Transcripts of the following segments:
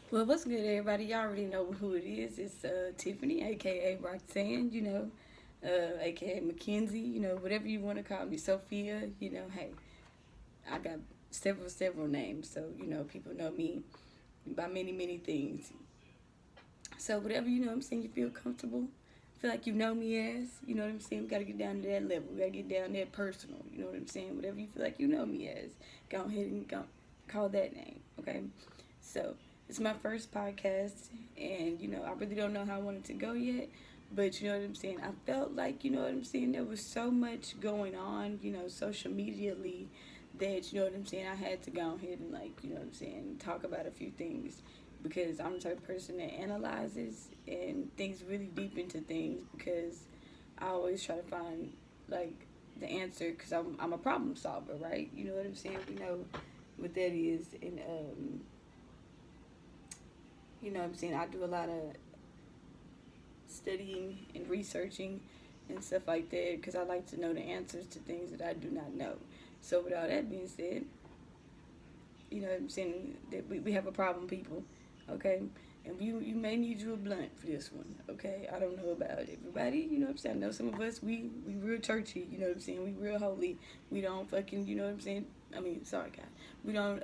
Well, what's good, everybody? Y'all already know who it is. It's Tiffany, aka Roxanne, aka Mackenzie, whatever you want to call me, Sophia. Hey, I got several names, so people know me by many, many things. So whatever I'm saying, you feel comfortable, feel like you know me as, what I'm saying. We gotta get down to that level. We gotta get down there personal. You know what I'm saying? Whatever you feel like you know me as, go ahead and call that name. Okay. So it's my first podcast, and I really don't know how I want it to go yet. But you know what I'm saying? I felt like, what I'm saying, there was so much going on, social medially, that you know what I'm saying, I had to go ahead and, like, what I'm saying, talk about a few things, because I'm the type of person that analyzes and thinks really deep into things, because I always try to find, like, the answer, because I'm a problem solver, right? You know what I'm saying? We know what that is. And you know what I'm saying, I do a lot of studying and researching and stuff like that, because I like to know the answers to things that I do not know. So with all that being said, you know what I'm saying, that we have a problem, people. Okay. And you may need you a blunt for this one. Okay. I don't know about everybody. You know what I'm saying? I know some of us, we real churchy. You know what I'm saying? We real holy. We don't fucking, you know what I'm saying? I mean, sorry, God. We don't,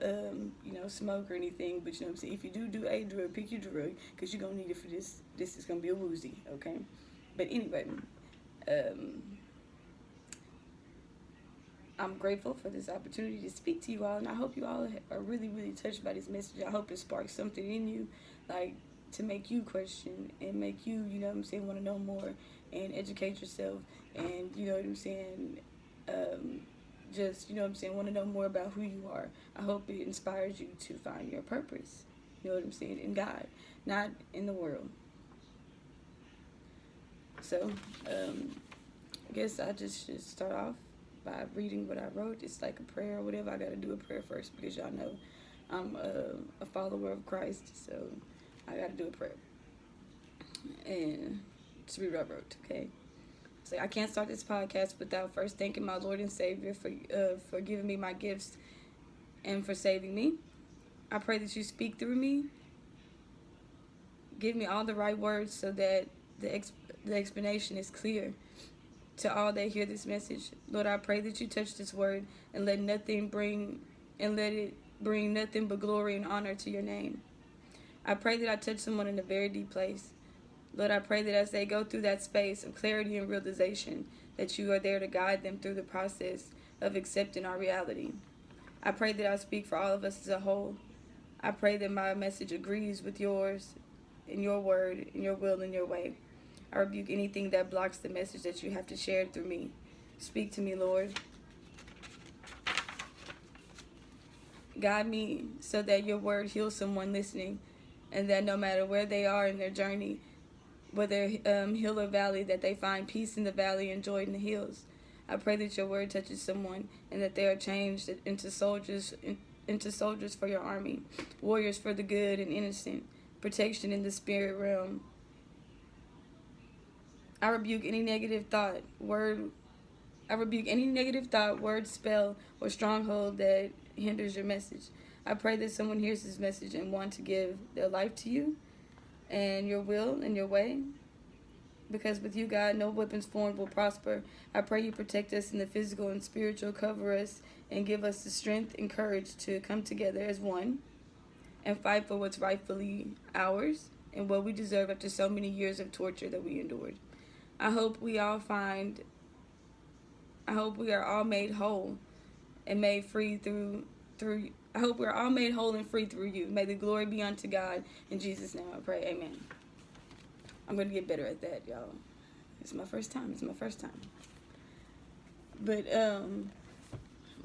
smoke or anything. But you know what I'm saying? If you do a drug, pick your drug, because you're going to need it for this. This is going to be a woozy. Okay. But anyway, um, I'm grateful for this opportunity to speak to you all, and I hope you all are really, really touched by this message. I hope it sparks something in you, like, to make you question and make you, you know what I'm saying, want to know more and educate yourself, and, you know what I'm saying, um, just, you know what I'm saying, want to know more about who you are. I hope it inspires you to find your purpose, you know what I'm saying, in God, not in the world. So, I guess I just should start off by reading what I wrote. It's like a prayer or whatever. I got to do a prayer first, because y'all know I'm a follower of Christ, so I got to do a prayer. And just read what I wrote, okay? So I can't start this podcast without first thanking my Lord and Savior for giving me my gifts and for saving me. I pray that you speak through me. Give me all the right words so that the explanation is clear to all that hear this message. Lord, I pray that you touch this word and let it bring nothing but glory and honor to your name. I pray that I touch someone in a very deep place. Lord, I pray that as they go through that space of clarity and realization, that you are there to guide them through the process of accepting our reality. I pray that I speak for all of us as a whole. I pray that my message agrees with yours, in your word, in your will, in your way. I rebuke anything that blocks the message that you have to share through me. Speak to me, Lord. Guide me so that your word heals someone listening, and that no matter where they are in their journey, whether hill or valley, that they find peace in the valley and joy in the hills. I pray that your word touches someone, and that they are changed into soldiers for your army, warriors for the good and innocent, protection in the spirit realm. I rebuke any negative thought, word I rebuke any negative thought, word, spell, or stronghold that hinders your message. I pray that someone hears this message and want to give their life to you and your will and your way. Because with you, God, no weapons formed will prosper. I pray you protect us in the physical and spiritual, cover us, and give us the strength and courage to come together as one and fight for what's rightfully ours and what we deserve after so many years of torture that we endured. I hope we all find I hope we are all made whole and made free through I hope we're all made whole and free through you. May the glory be unto God. In Jesus' name I pray. Amen. I'm gonna get better at that, y'all. It's my first time. But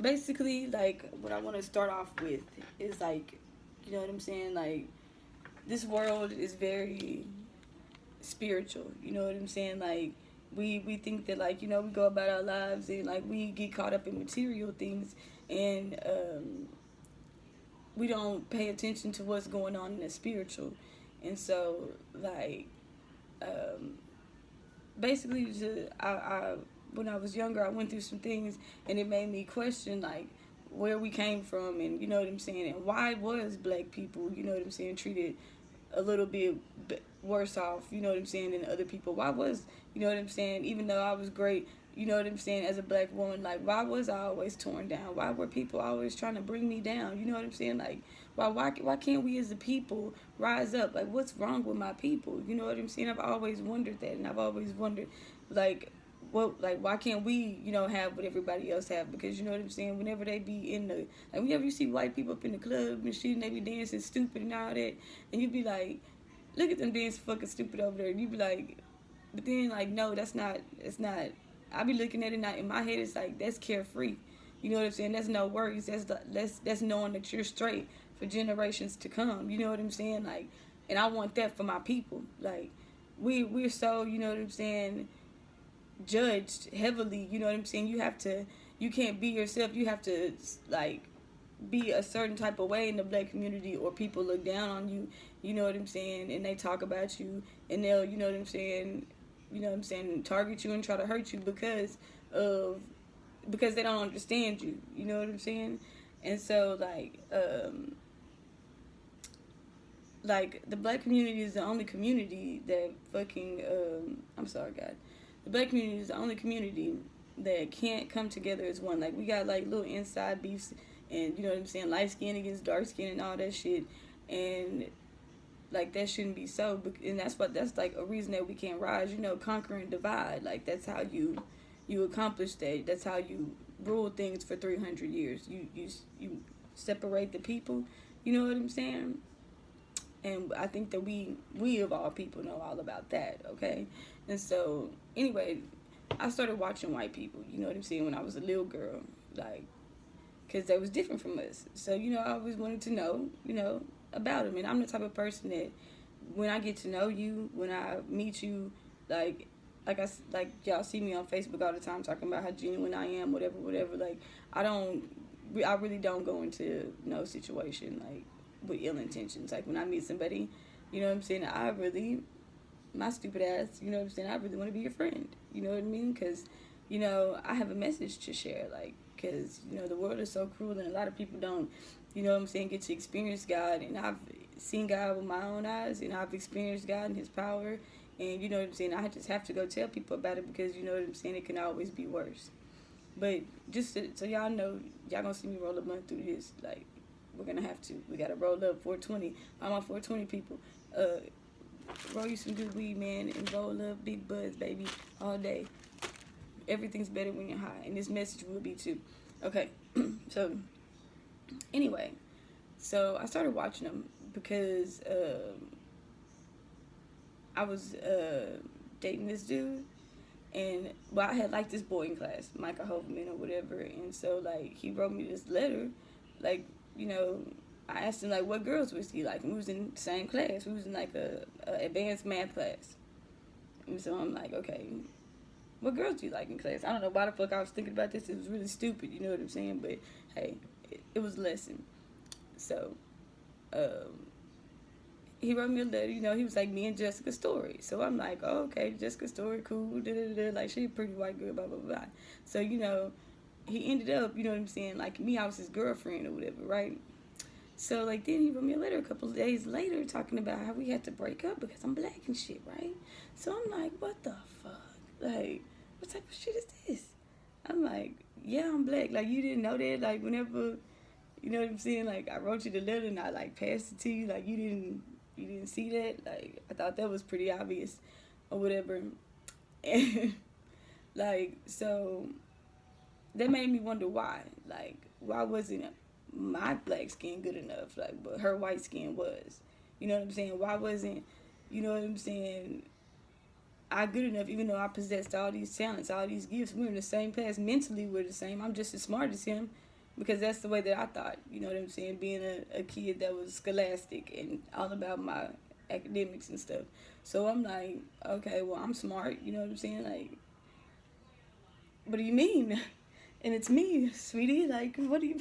basically, like, what I want to start off with is, like, you know what I'm saying? Like, this world is very spiritual. You know what I'm saying? Like, we think that, like, we go about our lives and, like, we get caught up in material things, and we don't pay attention to what's going on in the spiritual. And so, like, um, basically, when I was younger, I went through some things, and it made me question, like, where we came from, and you know what I'm saying, and why was black people, you know what I'm saying, treated a little bit worse off, you know what I'm saying, than other people. Why was, you know what I'm saying, even though I was great, you know what I'm saying, as a black woman, like, why was I always torn down? Why were people always trying to bring me down? You know what I'm saying? Like, why can't we as a people rise up? Like, what's wrong with my people? You know what I'm saying? I've always wondered that, and I've always wondered, like, why can't we, you know, have what everybody else have? Because you know what I'm saying, whenever they be in the, like, whenever you see white people up in the club and shit, and they be dancing stupid and all that, and you be like, look at them dancing fucking stupid over there, and you be like, but then, like, no, it's not, I be looking at it now, in my head, it's like, that's carefree. You know what I'm saying? That's no worries. That's knowing that you're straight for generations to come. You know what I'm saying? Like, and I want that for my people. Like, we're so, you know what I'm saying, judged heavily. You know what I'm saying? You can't be yourself. You have to, like, be a certain type of way in the black community, or people look down on you. You know what I'm saying? And they talk about you, and they'll, you know what I'm saying, target you and try to hurt you because they don't understand you. You know what I'm saying? And so, like the black community is the only community that fucking I'm sorry, God. The black community is the only community that can't come together as one. Like, we got like little inside beefs, and you know what I'm saying, light skin against dark skin and all that shit, and like, that shouldn't be so. And that's like a reason that we can't rise. You know, conquer and divide. Like, that's how you accomplish that. That's how you rule things for 300 years. You separate the people. You know what I'm saying? And I think that we of all people know all about that. Okay. And so anyway, I started watching white people. You know what I'm saying, when I was a little girl, like, because they was different from us. So, you know, I always wanted to know, you know, about them. And I'm the type of person that when I get to know you, when I meet you, like y'all see me on Facebook all the time talking about how genuine I am, whatever. Like, I really don't go into no situation like with ill intentions. Like, when I meet somebody, you know what I'm saying, my stupid ass, you know what I'm saying, I really want to be your friend. You know what I mean? Because, you know, I have a message to share. Like, because, you know, the world is so cruel, and a lot of people don't, you know what I'm saying, get to experience God. And I've seen God with my own eyes, and I've experienced God and his power. And you know what I'm saying, I just have to go tell people about it, because you know what I'm saying, it can always be worse. But just so y'all know, y'all gonna see me roll a blunt through this. Like, we gotta roll up 420. All my 420 people, roll you some good weed, man, and roll up big buzz, baby, all day. Everything's better when you're high, and this message will be too. Okay. So anyway, so I started watching them because I was dating this dude, and I had liked this boy in class, Michael Hoverman or whatever, and so like he wrote me this letter, like, you know, I asked him like what girls was he like, and we was in the same class, we was in like a advanced math class, and so I'm like, okay, what girls do you like in class? I don't know why the fuck I was thinking about this. It was really stupid, you know what I'm saying? But hey, it was a lesson. So, he wrote me a letter, you know, he was like, me and Jessica's story. So I'm like, oh, okay, Jessica's story, cool, da-da-da-da. Like, she a pretty white girl, blah, blah, blah. So, you know, he ended up, you know what I'm saying, like me, I was his girlfriend or whatever, right? So, like, then he wrote me a letter a couple of days later talking about how we had to break up because I'm black and shit, right? So I'm like, what the fuck? Like, what type of shit is this? I'm like, yeah, I'm black. Like, you didn't know that? Like, whenever, you know what I'm saying? Like, I wrote you the letter and I, like, passed it to you. Like, you didn't see that? Like, I thought that was pretty obvious or whatever. And, like, so that made me wonder why. Like, why wasn't my black skin good enough? Like, but her white skin was. You know what I'm saying? Why wasn't, you know what I'm saying, I good enough, even though I possessed all these talents, all these gifts. We were in the same class. Mentally, we're the same. I'm just as smart as him because that's the way that I thought. You know what I'm saying? Being a kid that was scholastic and all about my academics and stuff. So I'm like, okay, well, I'm smart. You know what I'm saying? Like, what do you mean? And it's me, sweetie. Like, what do you...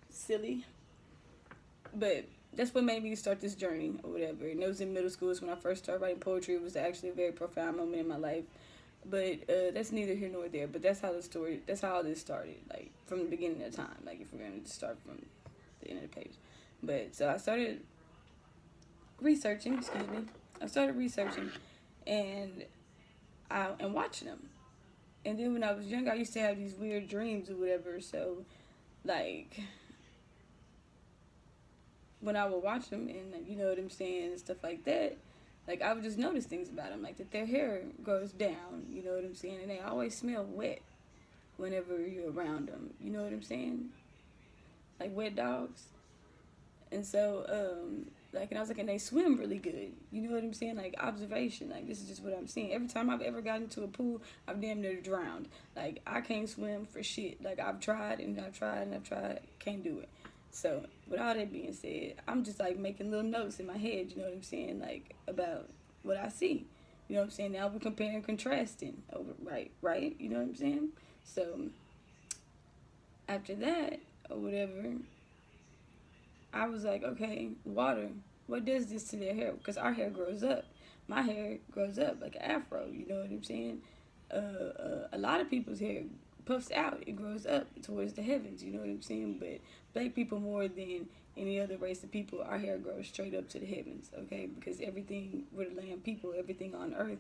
Silly. But that's what made me start this journey or whatever. And it was in middle school. It's when I first started writing poetry. It was actually a very profound moment in my life. But that's neither here nor there. But that's how that's how all this started, like from the beginning of time. Like if we're gonna just start from the end of the page. But so I started researching. Excuse me. I started researching, and and watching them. And then when I was young, I used to have these weird dreams or whatever. So like when I would watch them and you know what I'm saying and stuff like that, like I would just notice things about them, like that their hair goes down, you know what I'm saying, and they always smell wet whenever you're around them, you know what I'm saying, like wet dogs. And so like, and I was like, and they swim really good, you know what I'm saying, like observation, like this is just what I'm seeing. Every time I've ever gotten into a pool, I've damn near drowned. Like I can't swim for shit. Like I've tried and I've tried and I've tried, can't do it. So, with all that being said, I'm just like making little notes in my head, you know what I'm saying, like about what I see. You know what I'm saying? Now we're comparing, contrasting over, right? You know what I'm saying? So, after that, or whatever, I was like, okay, water, what does this to their hair? Because our hair grows up. My hair grows up like an afro, you know what I'm saying? A lot of people's hair puffs out. It grows up towards the heavens, you know what I'm saying? But black people, more than any other race of people, our hair grows straight up to the heavens, okay? Because everything, we're the land people, everything on earth,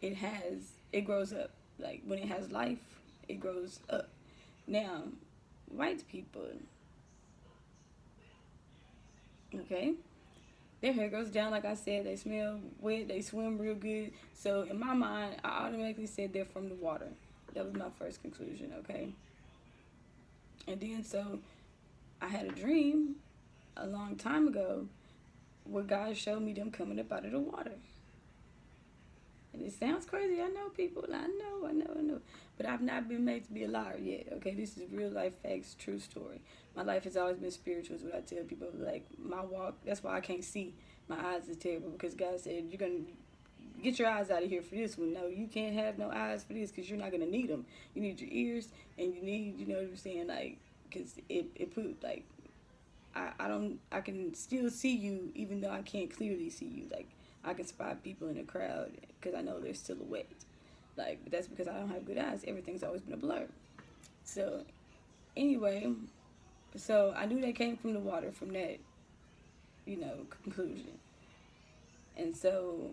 it grows up. Like when it has life, it grows up. Now, white people, okay, their hair goes down, like I said, they smell wet, they swim real good. So in my mind, I automatically said they're from the water. That was my first conclusion, okay? And then so I had a dream a long time ago where God showed me them coming up out of the water. And it sounds crazy, I know, people, I know. But I've not been made to be a liar yet, okay? This is real life facts, true story. My life has always been spiritual, is what I tell people. Like, my walk, that's why I can't see. My eyes is terrible, because God said, you're going to get your eyes out of here for this one. No, you can't have no eyes for this, because you're not going to need them. You need your ears, and you need, you know what I'm saying, like, because it put, like, I can still see you, even though I can't clearly see you. Like, I can spot people in a crowd, because I know they're silhouette. Like, but that's because I don't have good eyes. Everything's always been a blur. So, anyway, so I knew they came from the water, from that, you know, conclusion. And so,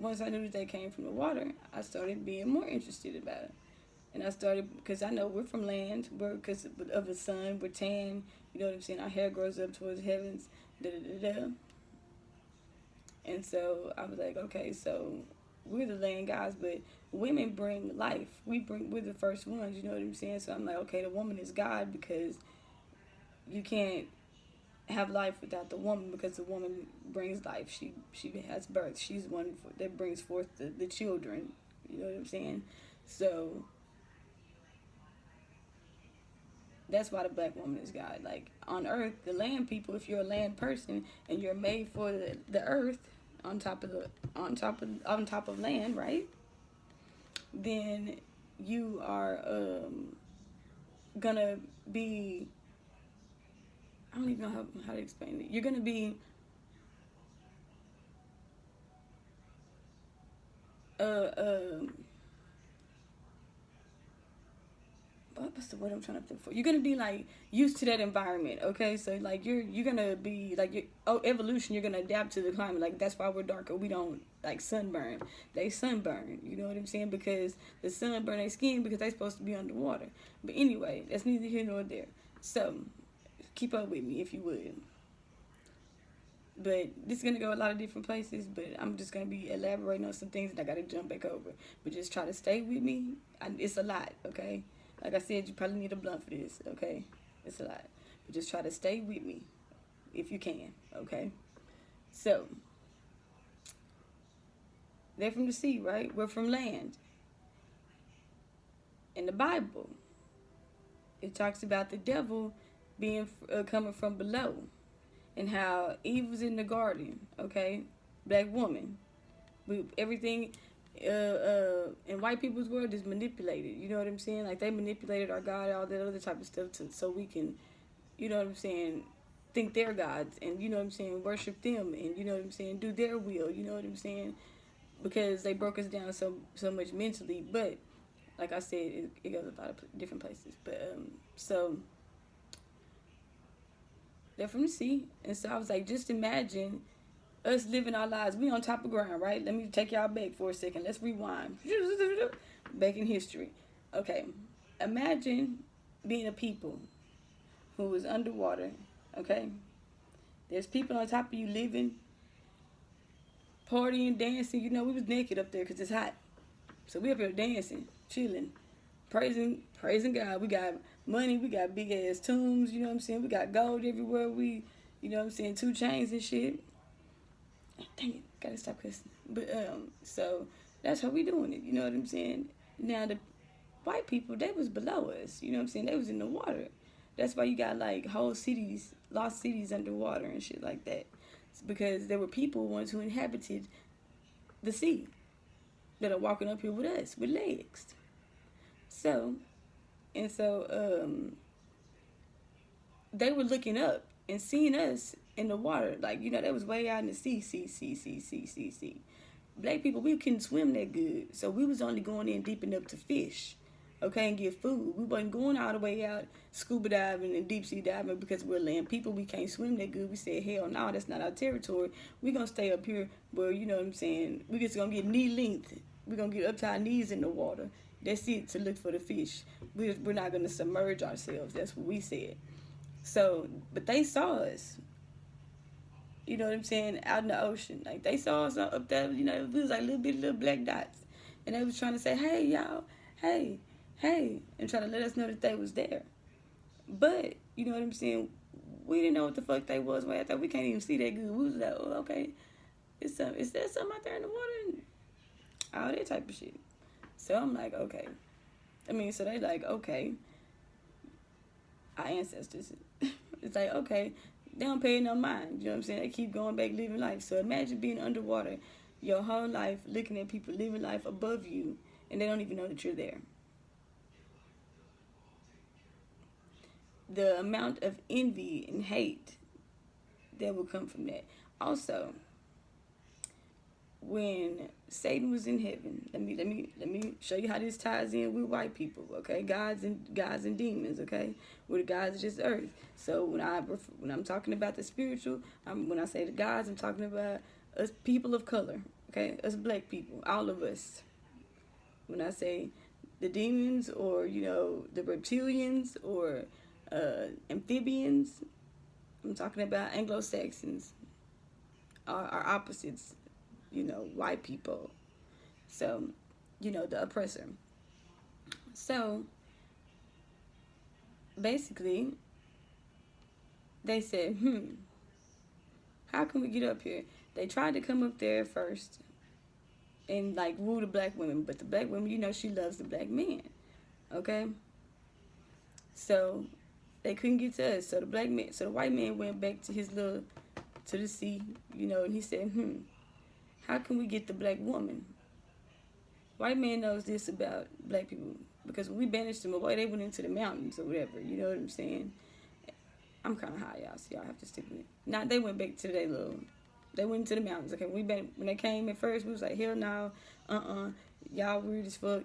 once I knew that they came from the water, I started being more interested about it. And I started, because I know we're from land, because of the sun, we're tan, you know what I'm saying, our hair grows up towards the heavens, da-da-da-da. And so I was like, okay, so we're the land guys, but women bring life. We're the first ones, you know what I'm saying? So I'm like, okay, the woman is God, because you can't have life without the woman, because the woman brings life. She has birth. She's the one that brings forth the children, you know what I'm saying? So that's why the black woman is God. Like on earth, the land people, if you're a land person and you're made for the earth, on top of land, right? Then you are gonna be, I don't even know how to explain it. You're gonna be what's the word I'm trying to think for? You're gonna be like used to that environment, okay? So like you're gonna be like evolution. You're gonna adapt to the climate. Like that's why we're darker. We don't like sunburn. They sunburn. You know what I'm saying? Because the sun burn their skin because they're supposed to be underwater. But anyway, that's neither here nor there. So keep up with me if you would. But this is gonna go a lot of different places. But I'm just gonna be elaborating on some things that I gotta jump back over. But just try to stay with me. It's a lot, okay? Like I said, you probably need a blunt for this, okay? It's a lot. But just try to stay with me if you can, okay? So, they're from the sea, right? We're from land. In the Bible, it talks about the devil being coming from below and how Eve was in the garden, okay? Black woman. Everything in white people's world is manipulated. You know what I'm saying? Like they manipulated our God, all that other type of stuff, so we can, you know what I'm saying, think they're gods, and you know what I'm saying, worship them, and you know what I'm saying, do their will. You know what I'm saying? because they broke us down so much mentally. But like I said, it goes a lot of different places. But so they're from the sea, and so I was like, just imagine us living our lives. We on top of ground, right? Let me take y'all back for a second. Let's rewind. Back in history. Okay, imagine being a people who was underwater. Okay, there's people on top of you living, partying, dancing. You know, we was naked up there because it's hot. So we up here dancing, chilling, praising God. We got money. We got big ass tombs. You know what I'm saying? We got gold everywhere. You know what I'm saying? 2 chains and shit. Dang it, gotta stop cussing. But so that's how we doing it. You know what I'm saying? Now the white people, they was below us. You know what I'm saying? They was in the water. That's why you got like whole cities, lost cities underwater and shit like that. It's because there were people once who inhabited the sea that are walking up here with us with legs. So they were looking up and seeing us in the water. Like, you know, that was way out in the sea. Black people, we couldn't swim that good. So we was only going in deep enough to fish, okay, and get food. We wasn't going all the way out scuba diving and deep sea diving because we're land people. We can't swim that good. We said, hell no, that's not our territory. We're going to stay up here where, you know what I'm saying, we just going to get knee length. We're going to get up to our knees in the water. That's it, to look for the fish. We're not going to submerge ourselves. That's what we said. So, but they saw us. You know what I'm saying? Out in the ocean. Like, they saw us up there, you know, we was like little black dots. And they was trying to say, hey, y'all, hey, and try to let us know that they was there. But, you know what I'm saying? We didn't know what the fuck they was. I thought we can't even see that good. We was like, oh, okay. Is there something out there in the water? And all that type of shit. So I'm like, okay. I mean, so they like, okay. Our ancestors. It's like, okay. They don't pay no mind. You know what I'm saying? They keep going back living life. So imagine being underwater your whole life, looking at people living life above you, and they don't even know that you're there. The amount of envy and hate that will come from that. Also, when Satan was in heaven, let me show you how this ties in with white people, okay? Gods and demons, okay? Where the gods are just earth. So when I'm talking about the spiritual, when I say the gods, I'm talking about us people of color, okay? Us black people, all of us. When I say the demons, or, you know, the reptilians, or amphibians, I'm talking about Anglo-Saxons, our opposites. You know, white people. So, you know, the oppressor. So, basically, they said, how can we get up here? They tried to come up there first and, like, woo the black women. But the black women, you know, she loves the black man. Okay? So, they couldn't get to us. So, the white man went back to to the sea, you know, and he said, how can we get the black woman? White man knows this about black people because when we banished them away, they went into the mountains or whatever. You know what I'm saying? I'm kind of high, y'all, so y'all have to stick with it. Now they went back to they went into the mountains. Okay, when they came at first, we was like, hell no, y'all weird as fuck,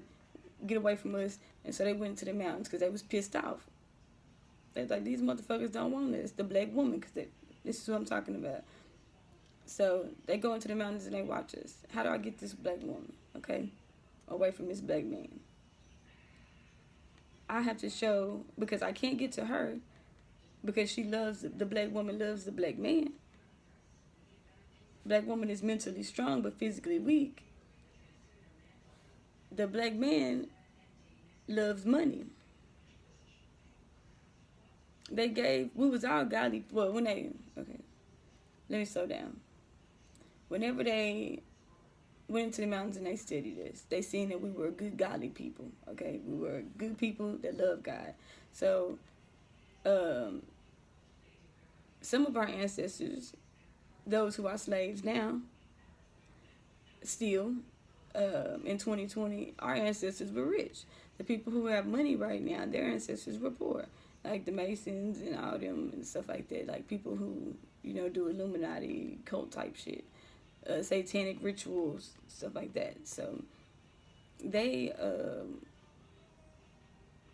get away from us. And so they went to the mountains because they was pissed off. They was like, these motherfuckers don't want us, the black woman, because this is what I'm talking about. So they go into the mountains and they watch us. How do I get this black woman, okay, away from this black man? I have to show, because I can't get to her, because she loves, the black woman loves the black man. Black woman is mentally strong but physically weak. The black man loves money. We was all godly, well, okay, let me slow down. Whenever they went into the mountains and they studied us, they seen that we were good, godly people, okay? We were good people that love God. So, some of our ancestors, those who are slaves now, still, in 2020, our ancestors were rich. The people who have money right now, their ancestors were poor. Like the Masons and all them and stuff like that. Like people who, you know, do Illuminati cult type shit. satanic rituals, stuff like that. So they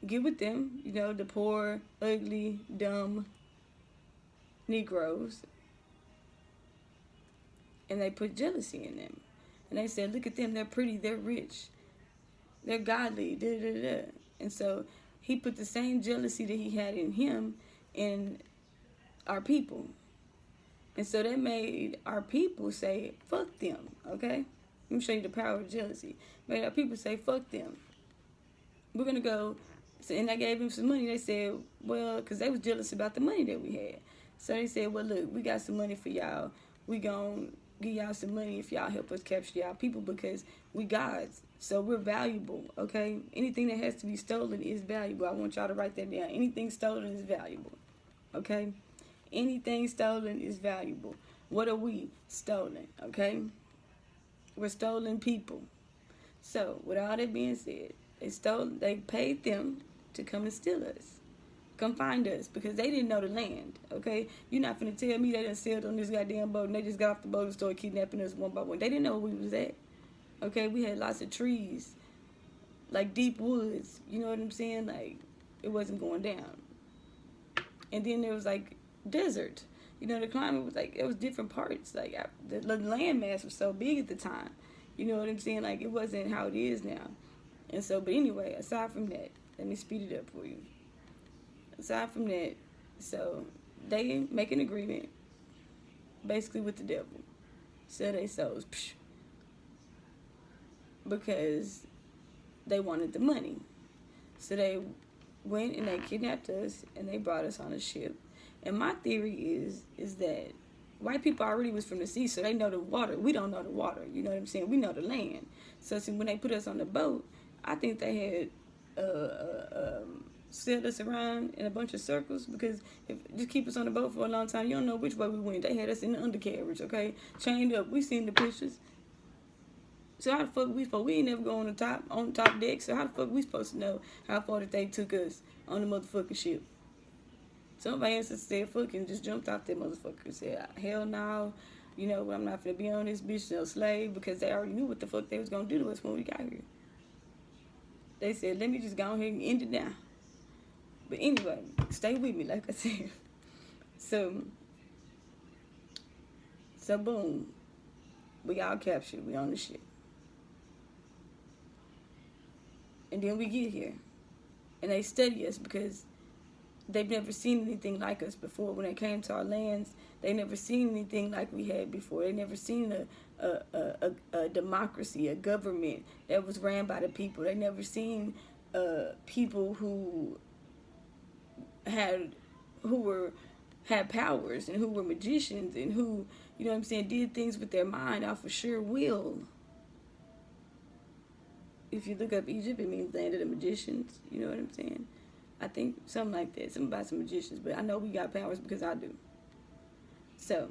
get with them, you know, the poor, ugly, dumb Negroes, and they put jealousy in them. And they said, look at them, they're pretty, they're rich, they're godly, da da da. And so he put the same jealousy that he had in him in our people. And so that made our people say, fuck them, okay? Let me show you the power of jealousy. Made our people say, fuck them. We're going to go. So, and I gave him some money. They said, well, because they was jealous about the money that we had. So they said, well, look, we got some money for y'all. We going to give y'all some money if y'all help us capture y'all people, because we gods. So we're valuable, okay? Anything that has to be stolen is valuable. I want y'all to write that down. Anything stolen is valuable, okay? Anything stolen is valuable. What are we? Stolen, okay? We're stolen people. So, with all that being said, they paid them to come and steal us. Come find us, because they didn't know the land, okay? You're not finna tell me they done sailed on this goddamn boat and they just got off the boat and started kidnapping us one by one. They didn't know where we was at, okay? We had lots of trees, like deep woods, you know what I'm saying? Like, it wasn't going down. And then there was like desert. You know, the climate was like, it was different parts. Like, the land mass was so big at the time. You know what I'm saying? Like, it wasn't how it is now. And so, but anyway, aside from that, let me speed it up for you. Aside from that, so they make an agreement, basically with the devil. Sell their souls. Psh, because they wanted the money. So they went and they kidnapped us and they brought us on a ship. And my theory is that white people already was from the sea, so they know the water. We don't know the water, you know what I'm saying? We know the land. So see, when they put us on the boat, I think they had sailed us around in a bunch of circles, because if just keep us on the boat for a long time, you don't know which way we went. They had us in the undercarriage, okay? Chained up. We seen the pictures. So how the fuck we supposed? We ain't never go on the top deck. So how the fuck we supposed to know how far that they took us on the motherfucking ship? Some of our ancestors said fucking just jumped off that motherfucker. Said hell no, you know I'm not gonna be on this bitch no slave, because they already knew what the fuck they was gonna do to us when we got here. They said let me just go ahead and end it now. But anyway, stay with me, like I said. So boom, we all captured. We on the ship. And then we get here. And they study us because they've never seen anything like us before. When they came to our lands, they never seen anything like we had before. They never seen a democracy, a government that was ran by the people. They never seen people who had powers and who were magicians and who, you know what I'm saying, did things with their mind off of sheer will. If you look up Egypt, it means land of the magicians. You know what I'm saying? I think something like that. Something about some magicians. But I know we got powers because I do. So,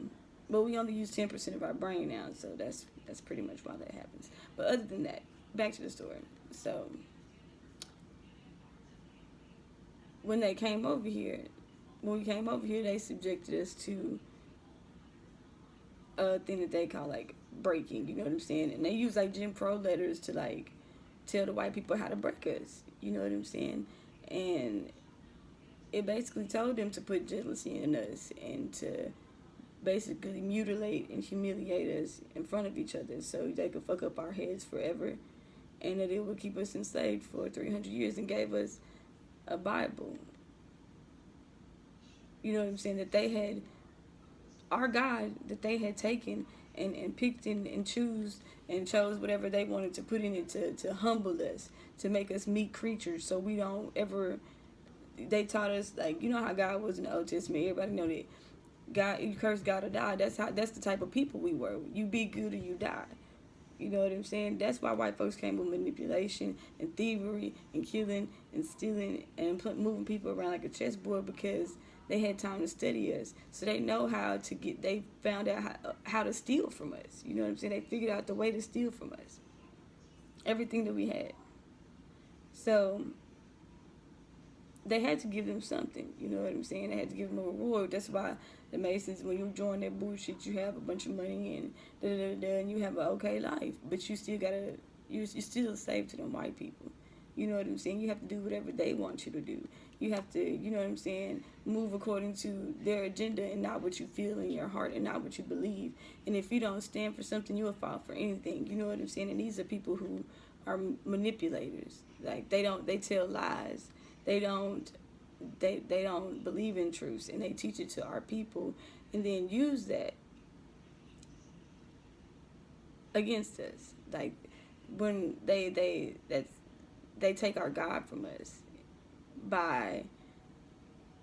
but we only use 10% of our brain now. So that's pretty much why that happens. But other than that, back to the story. So, when we came over here, they subjected us to a thing that they call like breaking. You know what I'm saying? And they use like Jim Crow letters to like tell the white people how to break us. You know what I'm saying? And it basically told them to put jealousy in us and to basically mutilate and humiliate us in front of each other so they could fuck up our heads forever, and that it would keep us enslaved for 300 years, and gave us a Bible. You know what I'm saying? That they had, our God, that they had taken and picked and chose whatever they wanted to put in it to humble us, to make us meek creatures, so we don't ever. They taught us, like, you know how God was in the Old Testament. Everybody know that God, you curse God or die. That's the type of people we were. You be good or you die. You know what I'm saying? That's why white folks came with manipulation and thievery and killing and stealing and moving people around like a chessboard, because they had time to study us. So they know how to get, they found out how to steal from us. You know what I'm saying? They figured out the way to steal from us. Everything that we had. So they had to give them something. You know what I'm saying? They had to give them a reward. That's The Masons, when you join that bullshit, you have a bunch of money and and you have an okay life, but you still gotta, you're still a slave to them white people. You know what I'm saying? You have to do whatever they want you to do. You have to, you know what I'm saying, move according to their agenda and not what you feel in your heart and not what you believe. And if you don't stand for something, you'll fall for anything. You know what I'm saying? And these are people who are manipulators. Like, they tell lies. They don't believe in truth, and they teach it to our people and then use that against us. Like, when they take our God from us by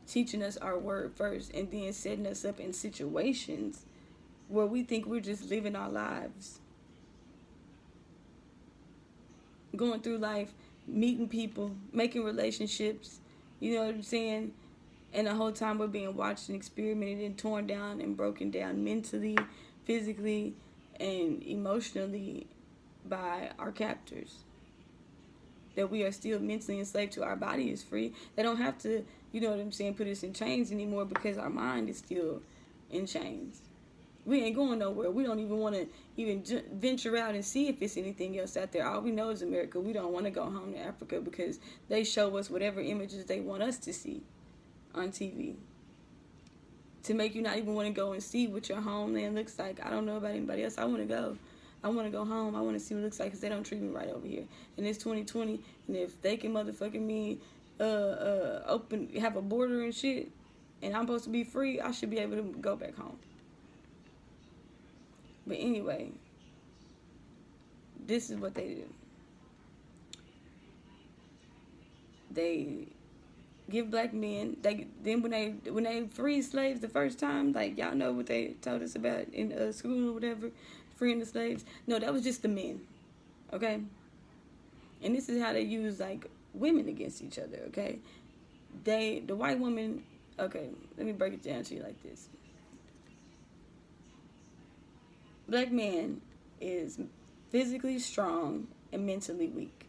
teaching us our word first and then setting us up in situations where we think we're just living our lives, going through life, meeting people, making relationships, you know what I'm saying? And the whole time we're being watched and experimented and torn down and broken down mentally, physically, and emotionally by our captors. That we are still mentally enslaved to. Our body is free. They don't have to, you know what I'm saying, put us in chains anymore because our mind is still in chains. We ain't going nowhere. We don't even want to even venture out and see if it's anything else out there. All we know is America. We don't want to go home to Africa because they show us whatever images they want us to see on TV. To make you not even want to go and see what your homeland looks like. I don't know about anybody else. I want to go. I want to go home. I want to see what it looks like because they don't treat me right over here. And it's 2020, and if they can motherfucking me have a border and shit, and I'm supposed to be free, I should be able to go back home. But anyway, this is what they do. They give black men, when they free slaves the first time, like, y'all know what they told us about in school or whatever, freeing the slaves. No, that was just the men, okay? And this is how they use, like, women against each other, okay? The white woman, okay, let me break it down to you like this. Black man is physically strong and mentally weak.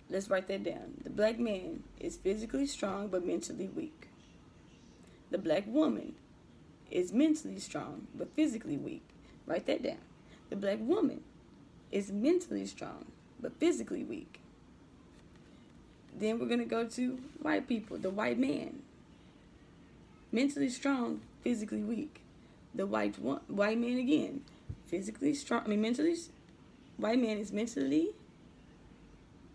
Let's write that down. The black man is physically strong but mentally weak. The black woman is mentally strong but physically weak. Write that down. The black woman is mentally strong but physically weak. Then we're going to go to white people. The white man, mentally strong, physically weak. The white man again, physically strong. White man is mentally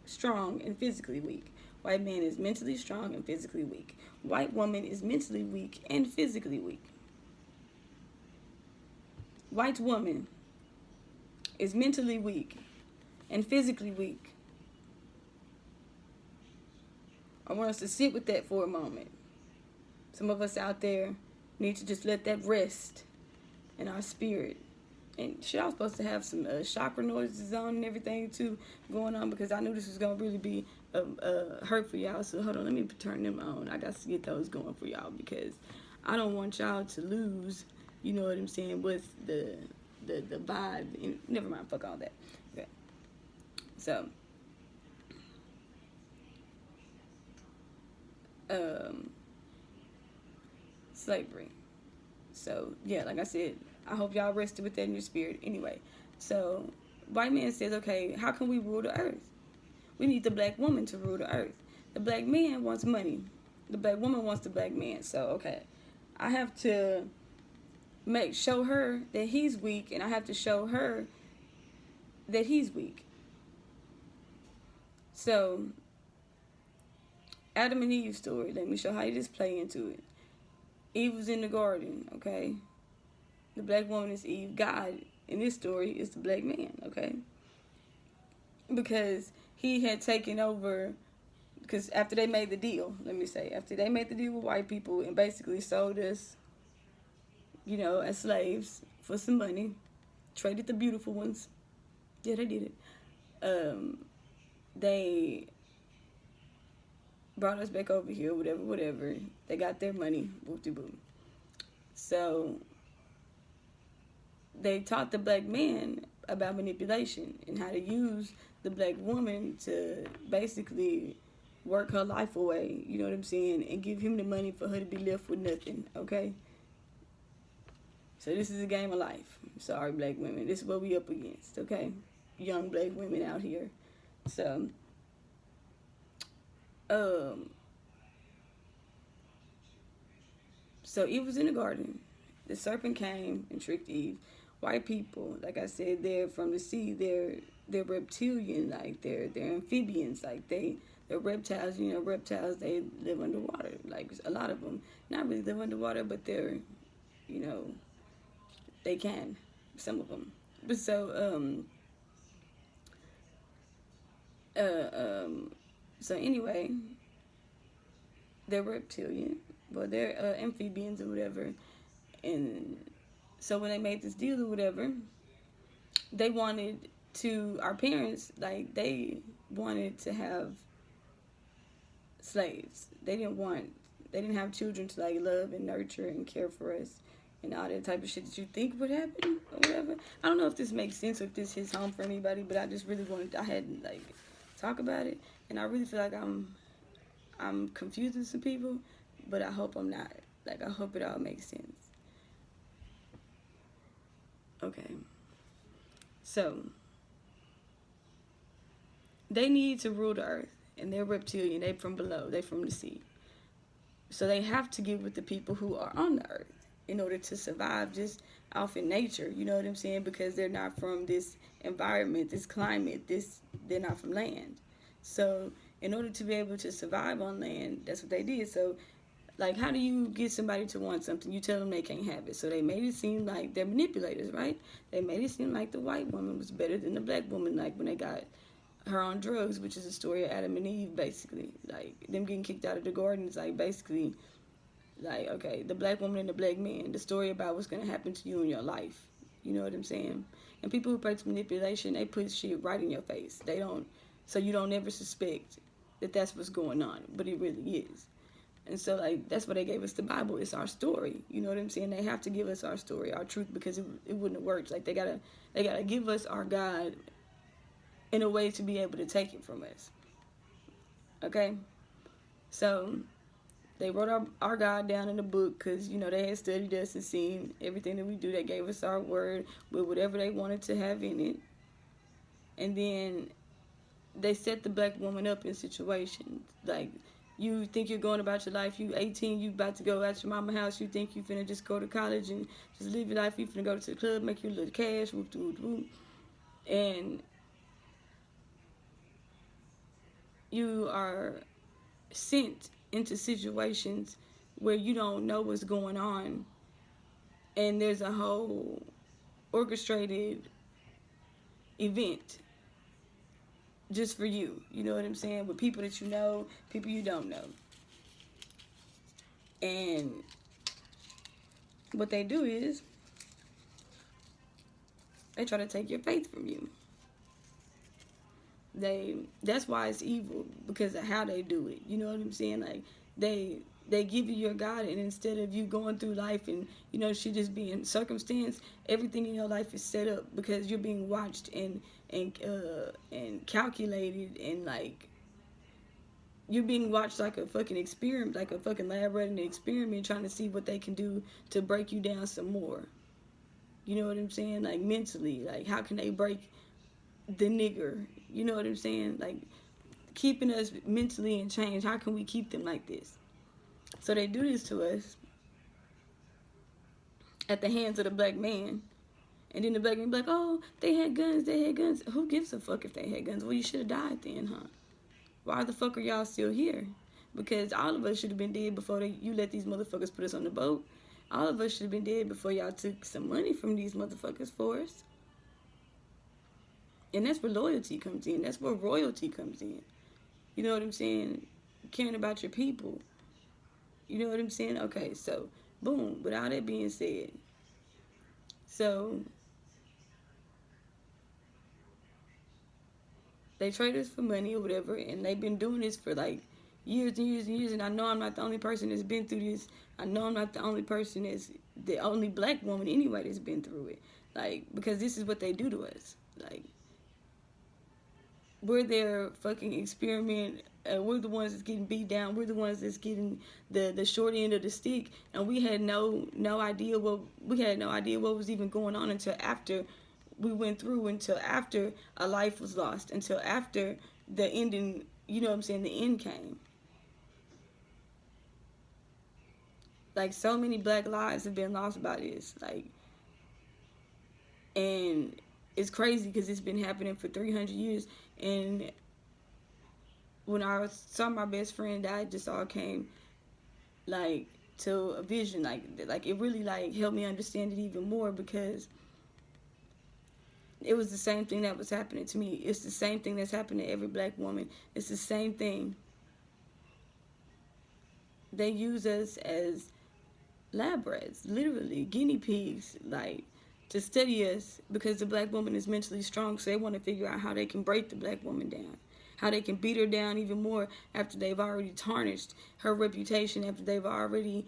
strong and physically weak. White man is mentally strong and physically weak. White woman is mentally weak and physically weak. White woman is mentally weak and physically weak. I want us to sit with that for a moment. Some of us out there need to just let that rest in our spirit. And shit, I was supposed to have some chakra noises on and everything too going on because I knew this was going to really be hurt for y'all. So hold on, let me turn them on. I got to get those going for y'all because I don't want y'all to lose, you know what I'm saying, with the vibe. Never mind, fuck all that. Okay. So, slavery. So, yeah, like I said, I hope y'all rested with that in your spirit. Anyway, so white man says, okay, how can we rule the earth? We need the black woman to rule the earth. The black man wants money. The black woman wants the black man. So, okay, I have to show her that he's weak, and I have to show her that he's weak. So, Adam and Eve story. Let me show how you just play into it. Eve was in the garden, okay? The black woman is Eve. God, in this story, is the black man, okay? Because he had taken over, because after they made the deal, after they made the deal with white people and basically sold us, you know, as slaves for some money, traded the beautiful ones. Yeah, they did it. They brought us back over here, whatever. They got their money, whoop-de-boom. So they taught the black man about manipulation and how to use the black woman to basically work her life away, you know what I'm saying, and give him the money for her to be left with nothing, okay? So this is a game of life. Sorry, black women. This is what we up against, okay? Young black women out here. So, so Eve was in the garden. The serpent came and tricked Eve. White people, like I said, they're from the sea. They're reptilian, like they're amphibians, like they're reptiles. You know, reptiles, they live underwater. Like a lot of them, not really live underwater, but they're, you know, they can, some of them. But so anyway, they're reptilian, well, they're amphibians or whatever. And so when they made this deal or whatever, they wanted to, our parents, like, they wanted to have slaves. They didn't have children to, like, love and nurture and care for us and all that type of shit that you think would happen or whatever. I don't know if this makes sense or if this hits home for anybody, but I just really wanted, I had to, like, talk about it. And I really feel like I'm confusing some people, but I hope I'm not. Like, I hope it all makes sense. Okay. So, they need to rule the earth, and they're reptilian. They're from below. They're from the sea. So they have to get with the people who are on the earth in order to survive just off in nature. You know what I'm saying? Because they're not from this environment, this climate, they're not from land. So in order to be able to survive on land, that's what they did. So, like, how do you get somebody to want something? You tell them they can't have it. So they made it seem like they're manipulators, right? They made it seem like the white woman was better than the black woman, like when they got her on drugs, which is the story of Adam and Eve, basically. Like, them getting kicked out of the garden is like basically like, okay, the black woman and the black man, the story about what's going to happen to you in your life. You know what I'm saying? And people who practice manipulation, they put shit right in your face. They don't, so you don't ever suspect that that's what's going on, but it really is. And so, like, that's why they gave us the Bible. It's our story. You know what I'm saying? They have to give us our story, our truth, because it wouldn't have worked. Like, they gotta give us our God in a way to be able to take it from us. Okay? So, they wrote our God down in the book because, you know, they had studied us and seen everything that we do. They gave us our word with whatever they wanted to have in it. And then they set the black woman up in situations. Like, you think you're going about your life, you 18, you about to go out your mama's house, you think you finna just go to college and just live your life, you finna go to the club, make your little cash, whoop, whoop, whoop. And you are sent into situations where you don't know what's going on, and there's a whole orchestrated event just for you. You know what I'm saying? With people that you know, people you don't know. And what they do is they try to take your faith from you. That's why it's evil, because of how they do it. You know what I'm saying? Like, they give you your God, and instead of you going through life and, you know, shit just being circumstance, everything in your life is set up because you're being watched and calculated, and like you're being watched like a fucking experiment, like a fucking lab running an experiment, trying to see what they can do to break you down some more. You know what I'm saying? Like, mentally, like, how can they break the nigger? You know what I'm saying? Like, keeping us mentally in change. How can we keep them like this? So they do this to us at the hands of the black man. And then the black man be like, oh, they had guns. Who gives a fuck if they had guns? Well, you should have died then, huh? Why the fuck are y'all still here? Because all of us should have been dead before you let these motherfuckers put us on the boat. All of us should have been dead before y'all took some money from these motherfuckers for us. And that's where loyalty comes in. That's where royalty comes in. You know what I'm saying? Caring about your people. You know what I'm saying? Okay, so, boom. With all that being said, so they trade us for money or whatever, and they've been doing this for like years and years and years, and I know I'm not the only person that's been through this. I know I'm not the only person that's the only black woman anyway that's been through it. Like, because this is what they do to us. Like, we're their fucking experiment we're the ones that's getting beat down. We're the ones that's getting the short end of the stick, and we had no idea what was even going on until after we went through, until after a life was lost, until after the ending. You know what I'm saying? The end came. Like, so many black lives have been lost by this. Like, and it's crazy because it's been happening for 300 years. And when I saw my best friend die, it just all came, like, to a vision. Like it really, like, helped me understand it even more, because it was the same thing that was happening to me. It's the same thing that's happening to every black woman. It's the same thing. They use us as lab rats, literally guinea pigs, like, to study us, because the black woman is mentally strong, so they want to figure out how they can break the black woman down, how they can beat her down even more after they've already tarnished her reputation, after they've already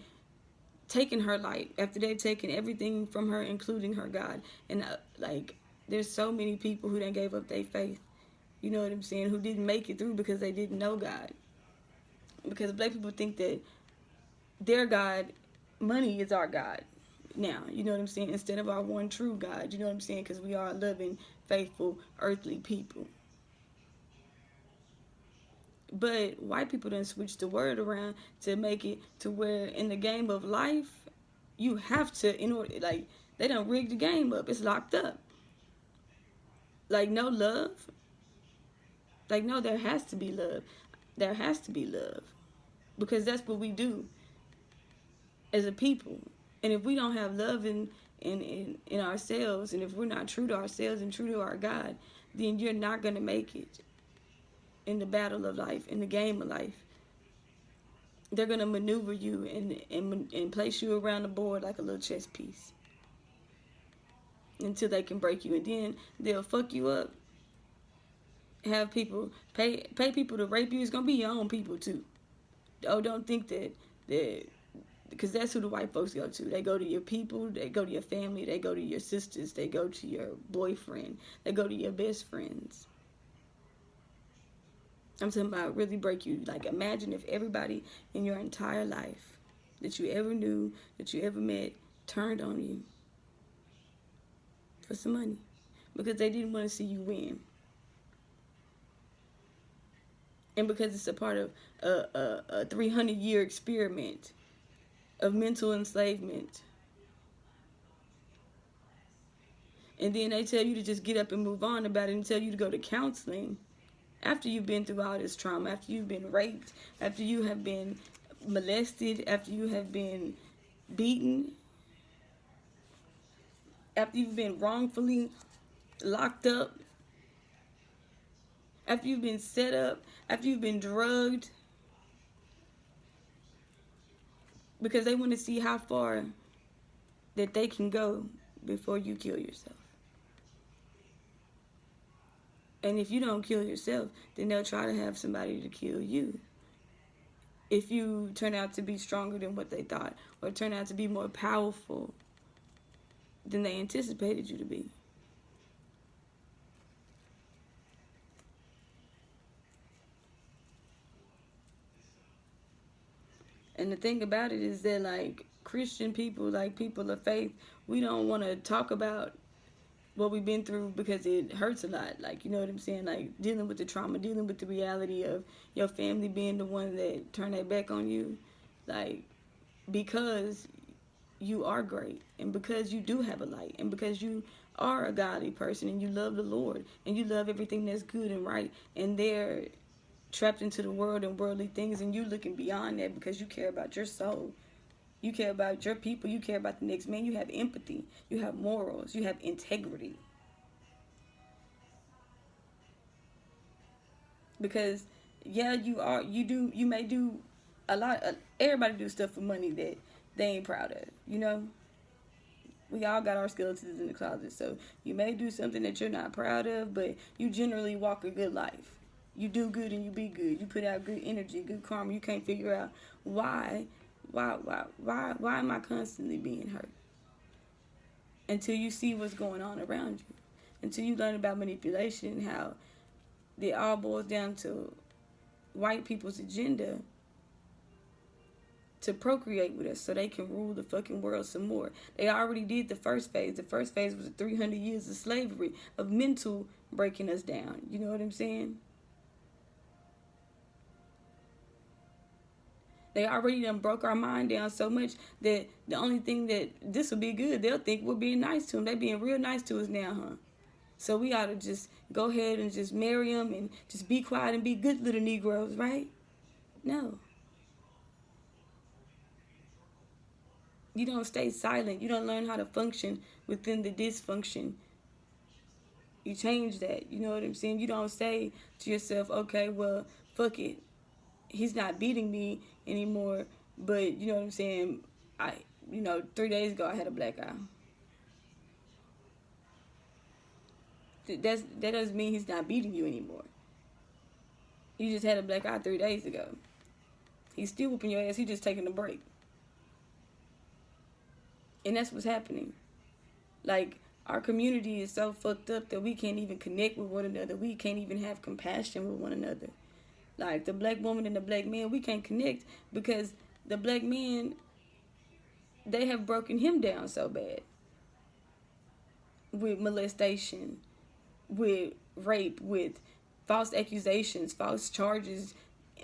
taken her light, after they've taken everything from her, including her God. And like, there's so many people who done gave up their faith, you know what I'm saying, who didn't make it through because they didn't know God. Because black people think that their God, money, is our God now, you know what I'm saying, instead of our one true God, you know what I'm saying, because we are loving, faithful, earthly people. But white people done switched the word around to make it to where in the game of life, you have to, in order, like, they done rigged the game up. It's locked up. Like, no love. Like, no, there has to be love. There has to be love. Because that's what we do as a people. And if we don't have love in ourselves, and if we're not true to ourselves and true to our God, then you're not going to make it in the battle of life, in the game of life. They're going to maneuver you and place you around the board like a little chess piece until they can break you. And then they'll fuck you up. Have people, pay people to rape you. It's going to be your own people too. Oh, don't think that because that's who the white folks go to. They go to your people, they go to your family, they go to your sisters, they go to your boyfriend, they go to your best friends. I'm talking about really break you. Like, imagine if everybody in your entire life that you ever knew, that you ever met, turned on you for some money because they didn't want to see you win. And because it's a part of a 300-year experiment of mental enslavement. And then they tell you to just get up and move on about it, and tell you to go to counseling after you've been through all this trauma, after you've been raped, after you have been molested, after you have been beaten, after you've been wrongfully locked up, after you've been set up, after you've been drugged, because they want to see how far that they can go before you kill yourself. And if you don't kill yourself, then they'll try to have somebody to kill you. If you turn out to be stronger than what they thought, or turn out to be more powerful than they anticipated you to be. And the thing about it is that, like, Christian people, like people of faith, we don't want to talk about what we've been through because it hurts a lot. Like, you know what I'm saying? Like, dealing with the trauma, dealing with the reality of your family being the one that turned their back on you. Like, because you are great, and because you do have a light, and because you are a godly person, and you love the Lord, and you love everything that's good and right, and they're trapped into the world and worldly things, and you looking beyond that because you care about your soul, you care about your people, you care about the next man, you have empathy, you have morals, you have integrity. Because yeah, you may do a lot, everybody do stuff for money that they ain't proud of, you know. We all got our skeletons in the closet, so you may do something that you're not proud of, but you generally walk a good life. You do good and you be good. You put out good energy, good karma. You can't figure out why am I constantly being hurt? Until you see what's going on around you. Until you learn about manipulation and how it all boils down to white people's agenda to procreate with us so they can rule the fucking world some more. They already did the first phase. The first phase was 300 years of slavery, of mental breaking us down. You know what I'm saying? They already done broke our mind down so much that the only thing that this will be good, they'll think we're being nice to them. They being real nice to us now, huh? So we ought to just go ahead and just marry them and just be quiet and be good little Negroes, right? No. You don't stay silent. You don't learn how to function within the dysfunction. You change that. You know what I'm saying? You don't say to yourself, okay, well, fuck it. He's not beating me anymore. But, you know what I'm saying? 3 days ago I had a black eye. That doesn't mean he's not beating you anymore. You just had a black eye 3 days ago. He's still whooping your ass. He's just taking a break. And that's what's happening. Like, our community is so fucked up that we can't even connect with one another. We can't even have compassion with one another. Like, the black woman and the black man, we can't connect because the black man, they have broken him down so bad. With molestation, with rape, with false accusations, false charges.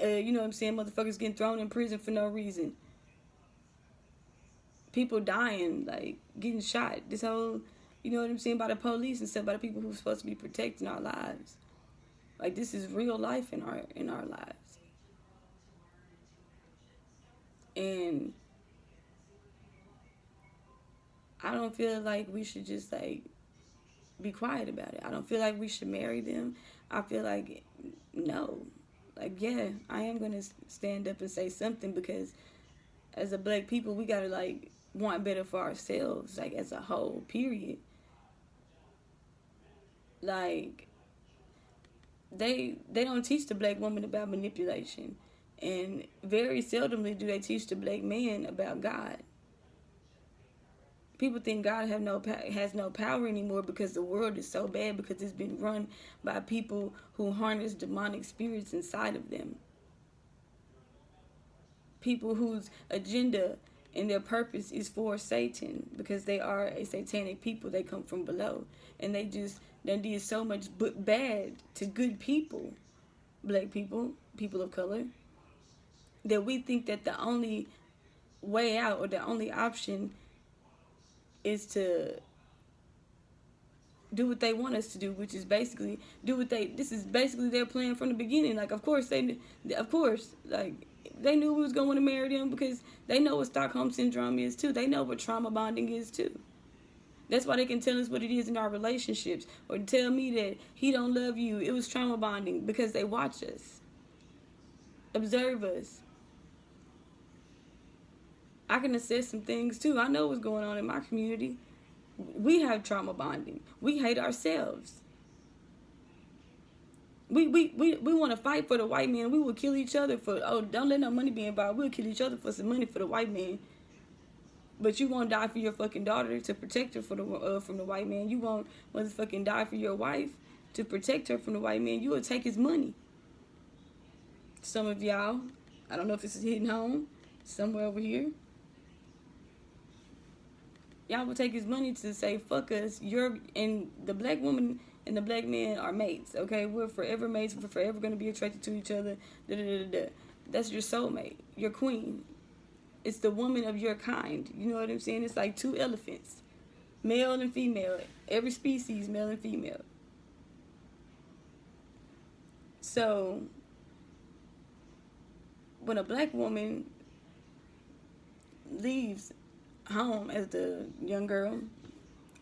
You know what I'm saying? Motherfuckers getting thrown in prison for no reason. People dying, like, getting shot. This whole, you know what I'm saying, by the police and stuff, by the people who's supposed to be protecting our lives. Like, this is real life in our lives. And I don't feel like we should just, like, be quiet about it. I don't feel like we should marry them. I feel like, no. Like, yeah, I am going to stand up and say something because as a black people, we got to, like, want better for ourselves, like, as a whole, period. Like, they don't teach the black woman about manipulation, and very seldomly do they teach the black man about God. People think God has no power anymore because the world is so bad, because it's been run by people who harness demonic spirits inside of them. People whose agenda and their purpose is for Satan, because they are a satanic people. They come from below, and they did so much bad to good people, black people, people of color, that we think that the only way out or the only option is to do what they want us to do, which is basically this is basically their plan from the beginning. Like, of course, like, they knew we was going to marry them because they know what Stockholm Syndrome is, too. They know what trauma bonding is, too. That's why they can tell us what it is in our relationships, or tell me that he don't love you. It was trauma bonding, because they watch us, observe us. I can assess some things, too. I know what's going on in my community. We have trauma bonding. We hate ourselves. We want to fight for the white man. We will kill each other for, don't let no money be involved. We'll kill each other for some money for the white man. But you won't die for your fucking daughter to protect her from the white man. You won't motherfucking die for your wife to protect her from the white man. You will take his money. Some of y'all, I don't know if this is hitting home, somewhere over here. Y'all will take his money to say, fuck us. And the black woman and the black man are mates, okay? We're forever mates. We're forever going to be attracted to each other. That's your soulmate, your queen. It's the woman of your kind. You know what I'm saying? It's like two elephants, male and female. Every species, male and female. So, when a black woman leaves home as the young girl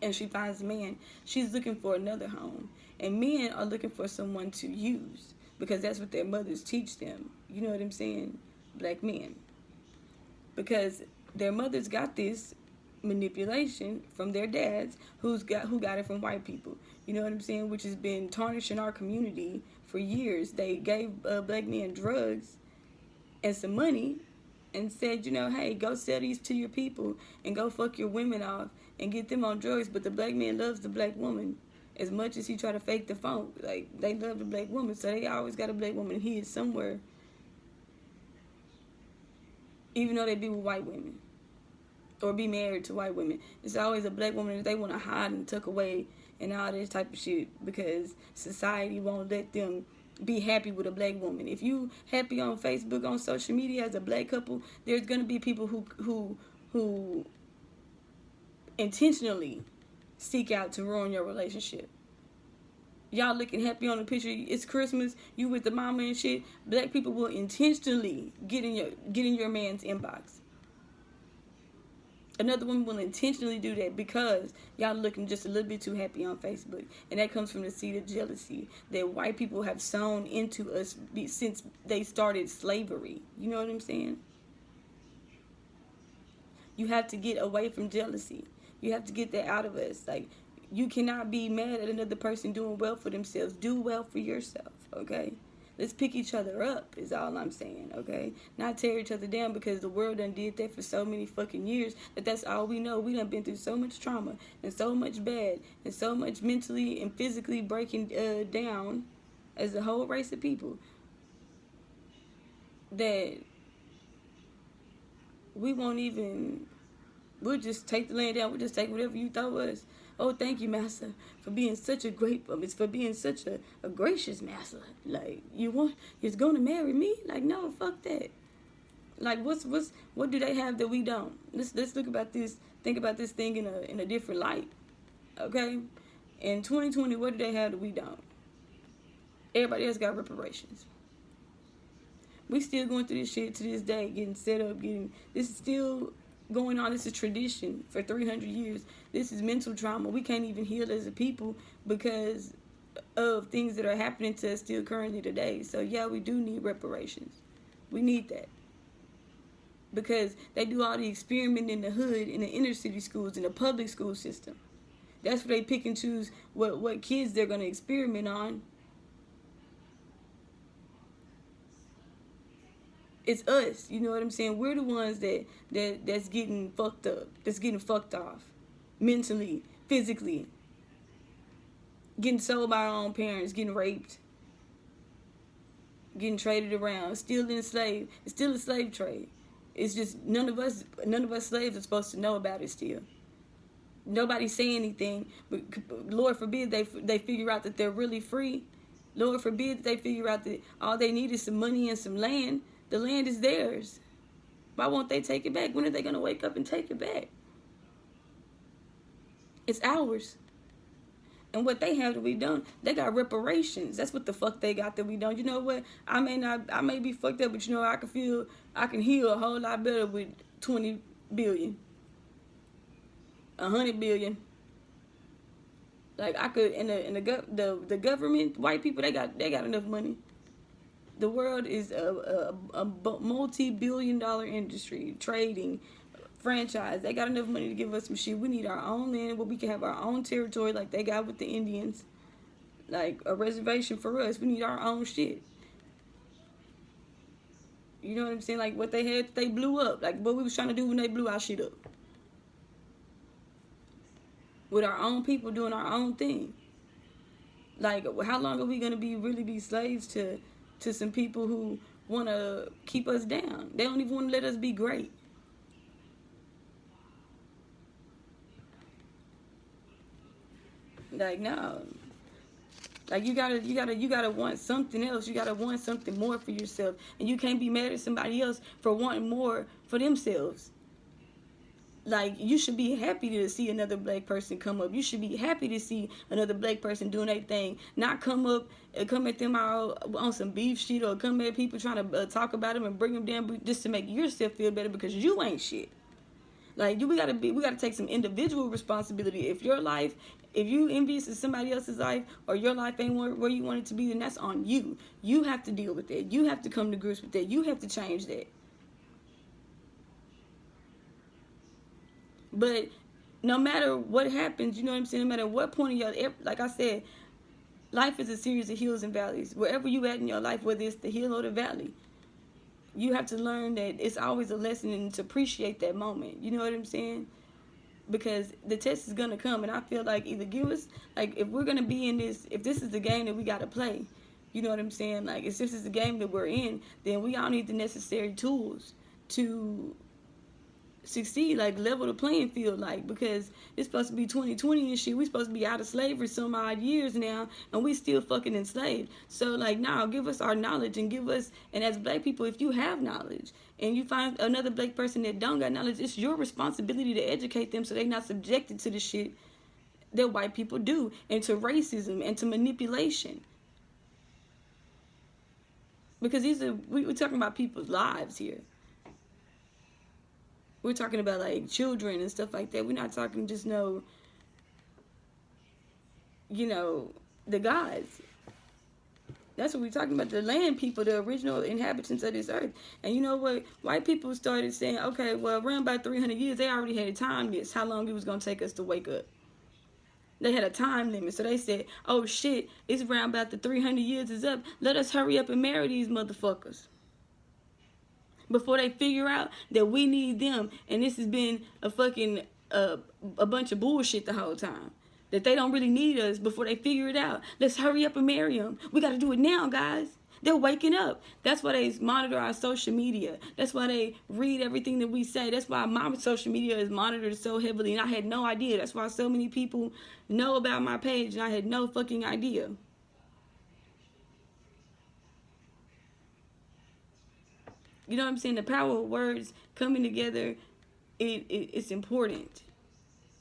and she finds a man, she's looking for another home. And men are looking for someone to use, because that's what their mothers teach them. You know what I'm saying? Black men. Because their mothers got this manipulation from their dads who got it from white people. You know what I'm saying? Which has been tarnishing our community for years. They gave black men drugs and some money and said, you know, hey, go sell these to your people and go fuck your women off and get them on drugs. But the black man loves the black woman as much as he try to fake the funk. Like, they love the black woman, so they always got a black woman hid somewhere even though they be with white women or be married to white women. It's always a black woman that they want to hide and tuck away and all this type of shit because society won't let them be happy with a black woman. If you happy on Facebook, on social media as a black couple, there's gonna be people who intentionally seek out to ruin your relationship. Y'all looking happy on the picture, it's Christmas, you with the mama and shit. Black people will intentionally get in your man's inbox. Another woman will intentionally do that because y'all looking just a little bit too happy on Facebook. And that comes from the seed of jealousy that white people have sown into us since they started slavery. You know what I'm saying? You have to get away from jealousy. You have to get that out of us. Like, you cannot be mad at another person doing well for themselves. Do well for yourself, okay? Let's pick each other up is all I'm saying, okay? Not tear each other down because the world done did that for so many fucking years that's all we know. We done been through so much trauma and so much bad and so much mentally and physically breaking down as a whole race of people that we won't even... We'll just take the land down. We'll just take whatever you throw us. Oh, thank you, Master, for being such a great, for being such a gracious Master. Like, you're gonna marry me? Like, no, fuck that. Like, what do they have that we don't? Let's think about this thing in a different light. Okay? In 2020, what do they have that we don't? Everybody else got reparations. We still going through this shit to this day, getting set up, this is still going on. This is tradition for 300 years. This is mental trauma. We can't even heal as a people because of things that are happening to us still currently today. So yeah, we do need reparations. We need that because they do all the experiment in the hood, in the inner city schools, in the public school system. That's where they pick and choose what kids they're going to experiment on. It's us, you know what I'm saying? We're the ones that's getting fucked up, that's getting fucked off, mentally, physically, getting sold by our own parents, getting raped, getting traded around, still enslaved. It's still a slave trade. It's just none of us slaves are supposed to know about it still. Nobody's saying anything, but Lord forbid they figure out that they're really free. Lord forbid that they figure out that all they need is some money and some land. The land is theirs. Why won't they take it back? When are they going to wake up and take it back? It's ours. And what they have that we don't, they got reparations. That's what the fuck they got that we don't. You know what? I may be fucked up, but you know, I can heal a whole lot better with 20 billion. 100 billion. Like I could, the government, white people, they got enough money. The world is a multi-billion-dollar industry, trading, franchise. They got enough money to give us some shit. We need our own land where we can have our own territory like they got with the Indians. Like a reservation for us. We need our own shit. You know what I'm saying? Like what they had, they blew up. Like what we was trying to do when they blew our shit up. With our own people doing our own thing. Like how long are we going to really be slaves to some people who want to keep us down? They don't even want to let us be great. Like, no. Like, you gotta want something else. You gotta want something more for yourself. And you can't be mad at somebody else for wanting more for themselves. Like, you should be happy to see another black person come up. You should be happy to see another black person doing their thing. Not come at them all on some beef shit or come at people trying to talk about them and bring them down just to make yourself feel better because you ain't shit. Like, we gotta take some individual responsibility. If you envious of somebody else's life or your life ain't where you want it to be, then that's on you. You have to deal with that. You have to come to grips with that. You have to change that. But no matter what happens, you know what I'm saying, no matter what point in your, like I said, life is a series of hills and valleys. Wherever you at in your life, whether it's the hill or the valley, you have to learn that it's always a lesson and to appreciate that moment. You know what I'm saying? Because the test is going to come, and I feel like either give us, like, if we're going to be in this, if this is the game that we got to play, you know what I'm saying? Like, if this is the game that we're in, then we all need the necessary tools to succeed, like level the playing field, like, because it's supposed to be 2020 and shit. We supposed to be out of slavery some odd years now, and we still fucking enslaved. So like, now give us our knowledge and give us, and as black people, if you have knowledge and you find another black person that don't got knowledge, it's your responsibility to educate them so they're not subjected to the shit that white people do, and to racism and to manipulation. Because we're talking about people's lives here. We're talking about like children and stuff like that. We're not talking just the gods. That's what we're talking about, the land people, the original inhabitants of this earth. And you know what? White people started saying, okay, well, around about 300 years, they already had a time limit, how long it was going to take us to wake up. They had a time limit. So they said, oh shit, it's around about the 300 years is up. Let us hurry up and marry these motherfuckers before they figure out that we need them. And this has been a fucking a bunch of bullshit the whole time, that they don't really need us before they figure it out. Let's hurry up and marry them. We got to do it now, guys. They're waking up. That's why they monitor our social media. That's why they read everything that we say. That's why my social media is monitored so heavily, and I had no idea. That's why so many people know about my page, and I had no fucking idea. You know what I'm saying? The power of words coming together, it's important.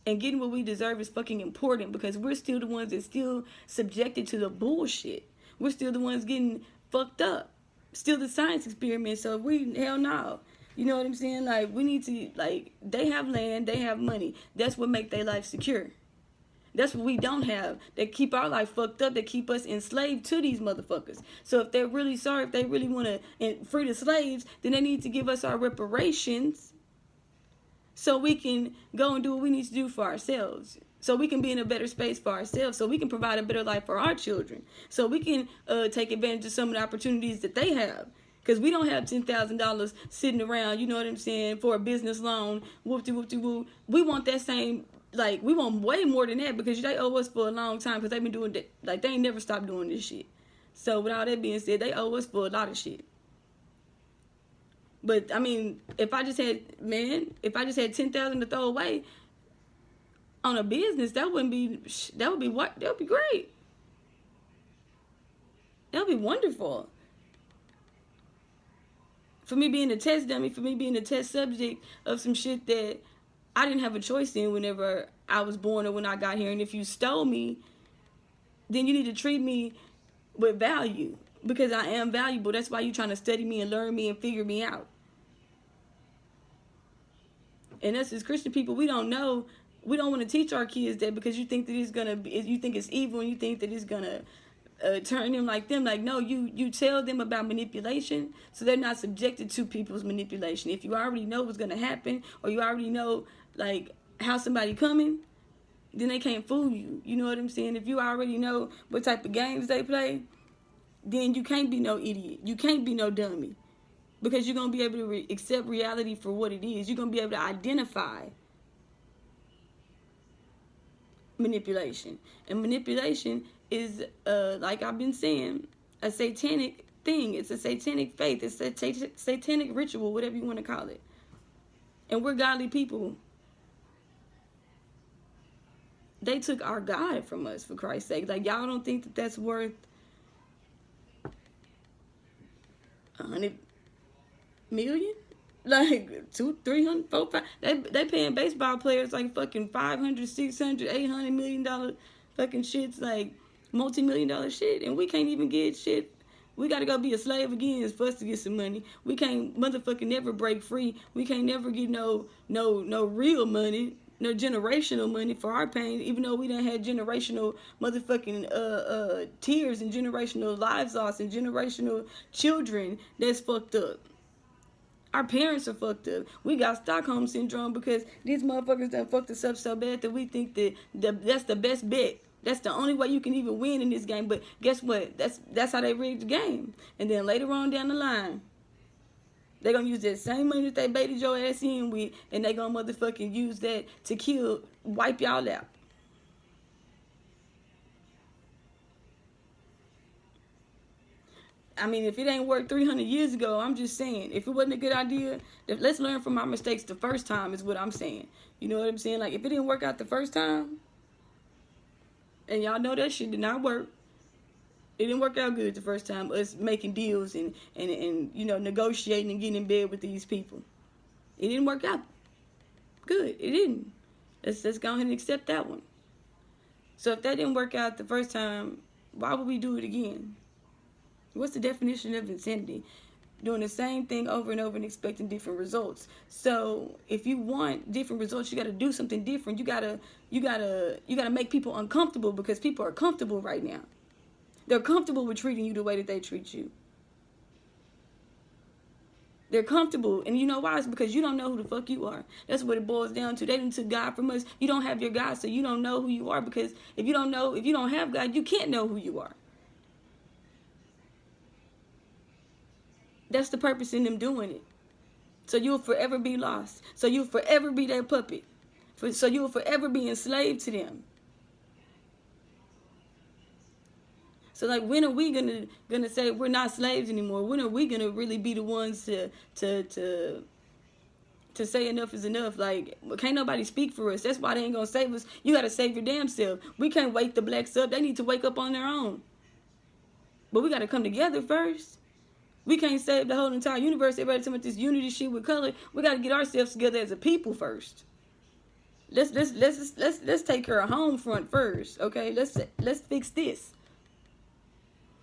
And getting what we deserve is fucking important, because we're still the ones that's still subjected to the bullshit. We're still the ones getting fucked up. Still the science experiment. So hell no. You know what I'm saying? Like, we need to, like, they have land, they have money. That's what make their life secure. That's what we don't have. They keep our life fucked up. They keep us enslaved to these motherfuckers. So if they're really sorry, if they really want to free the slaves, then they need to give us our reparations so we can go and do what we need to do for ourselves. So we can be in a better space for ourselves. So we can provide a better life for our children. So we can take advantage of some of the opportunities that they have. Because we don't have $10,000 sitting around, you know what I'm saying, for a business loan, whoop-de-whoop-de-whoop. We want that same... Like, we want way more than that, because they owe us for a long time, because they've been doing that. Like, they ain't never stopped doing this shit. So, with all that being said, they owe us for a lot of shit. But, I mean, if I just had $10,000 to throw away on a business, that would be great. That would be wonderful. For me being a test dummy, for me being a test subject of some shit that I didn't have a choice in whenever I was born or when I got here. And if you stole me, then you need to treat me with value, because I am valuable. That's why you're trying to study me and learn me and figure me out. And us as Christian people, we don't know. We don't want to teach our kids that, because you think that you think it's evil, and you think that it's gonna turn them like them. Like, no, you tell them about manipulation, so they're not subjected to people's manipulation. If you already know what's gonna happen, or you already know like how somebody coming, then they can't fool you. You know what I'm saying? If you already know what type of games they play, then you can't be no idiot. You can't be no dummy, because you're gonna be able to accept reality for what it is. You're gonna be able to identify manipulation. And manipulation is, like I've been saying, a satanic thing. It's a satanic faith. It's a satanic ritual, whatever you want to call it. And we're godly people. They took our God from us, for Christ's sake. Like, y'all don't think that that's worth 100 million? Like 200, 300, 400, 500. They paying baseball players like fucking 500, 600, 800 million dollar fucking shits, like multi-million-dollar shit, and we can't even get shit. We gotta go be a slave again for us to get some money. We can't motherfucking never break free. We can't never get no real money, no generational money for our pain, even though we done had generational motherfucking tears and generational lives lost and generational children that's fucked up. Our parents are fucked up. We got Stockholm syndrome because these motherfuckers done fucked us up so bad that we think that that's the best bet. That's the only way you can even win in this game. But guess what? That's how they rigged the game. And then later on down the line, they're going to use that same money that they baited your ass in with, and they're going to motherfucking use that to wipe y'all out. I mean, if it ain't worked 300 years ago, I'm just saying, if it wasn't a good idea, let's learn from our mistakes the first time is what I'm saying. You know what I'm saying? Like, if it didn't work out the first time, and y'all know that shit did not work. It didn't work out good the first time, us making deals and you know, negotiating and getting in bed with these people. It didn't work out good. It didn't. Let's go ahead and accept that one. So if that didn't work out the first time, why would we do it again? What's the definition of insanity? Doing the same thing over and over and expecting different results. So if you want different results, you got to do something different. You gotta make people uncomfortable, because people are comfortable right now. They're comfortable with treating you the way that they treat you. They're comfortable, and you know why? It's because you don't know who the fuck you are. That's what it boils down to. They didn't took God from us. You don't have your God, so you don't know who you are, because if you don't have God, you can't know who you are. That's the purpose in them doing it. So you'll forever be lost. So you'll forever be their puppet. So you'll forever be enslaved to them. So like, when are we gonna say we're not slaves anymore? When are we gonna really be the ones to say enough is enough? Like, can't nobody speak for us. That's why they ain't gonna save us. You gotta save your damn self. We can't wake the blacks up. They need to wake up on their own. But we gotta come together first. We can't save the whole entire universe. Everybody talking about this unity shit with color. We gotta get ourselves together as a people first. Let's take care of home front first. Okay, let's fix this.